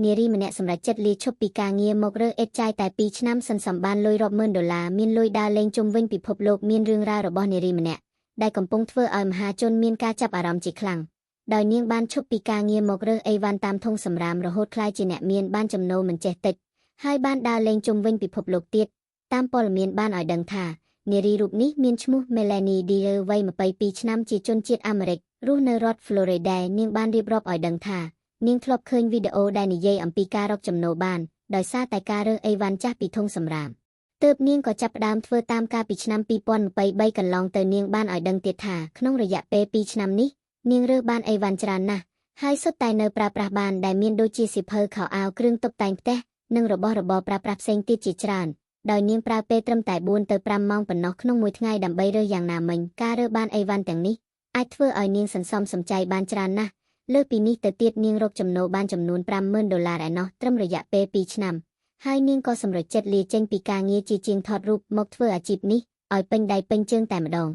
នារីម្នាក់សម្រាប់ចិត្តលាឈប់ពីការងារមករើអេតចាយតែ2ឆ្នាំសន្សំបានលុយរាប់ម៉ឺនដុល្លារមានលុយដើរលេងជុំវិញពិភពលោកមានរឿងរ៉ាវរបស់នារីម្នាក់ដែលកំពុងធ្វើឲ្យមហាជនមានការចាប់អារម្មណ៍ជាខ្លាំងដោយនាងបានឈប់ពីការងារមករើអីវ៉ាន់តាមធុងសម្រាមរហូតក្លាយជាអ្នកមានបានចំណូលមិនចេះតិចហើយបានដើរលេងជុំវិញពិភពលោកទៀតតាមព័ត៌មានបានឲ្យដឹងថានារីរូបនេះមានឈ្មោះ Melanie Dyer វ័យ22ឆ្នាំជាជនជាតិអាមេរិករស់នៅរដ្ឋ Florida នាងបានរៀបរាប់ឲ្យដឹងថានាងធ្លាប់ឃើញវីដេអូដែលនិយាយអំពីការរកចំណូលបានដោយសារតែការរើអីវ៉ាន់ចាស់ពីធុងសម្រាមទើបនាងក៏ចាប់ផ្ដើមធ្វើតាមការពីឆ្នាំ2023កន្លងទៅនាងបានឲ្យដឹងទៀតថាក្នុងរយៈពេល2ឆ្នាំនេះនាងរើបានអីវ៉ាន់ច្រើនណាស់ហើយសុទ្ធតែនៅប្រើប្រាស់បានដែលមានដូចជាសៀវភៅខោអាវគ្រឿងតុបតែងផ្ទះនិងរបស់របរប្រើប្រាស់ផ្សេងទៀតជាច្រើនដោយនាងប្រើពេលត្រឹមតែ4ទៅ5ម៉ោងប៉ុណ្ណោះក្នុងមួយថ្ងៃដើម្បីរើយ៉ាងណាមិញការរើបានអីវ៉ាន់ទាំងនេះអាចធ្វើឲ្យនាងសន្សំសំចៃបានច្រើនណាស់លើសពីនេះទៅទៀតនាងរកចំណូលបានចំនួន$50,000ឯណោះត្រឹមរយៈពេល2ឆ្នាំហើយនាងក៏សម្រេចចិត្តលាចេញពីការងារជាជាងថតរូបមកធ្វើអាជីពនេះឲ្យពេញដៃពេញជើងតែម្ដង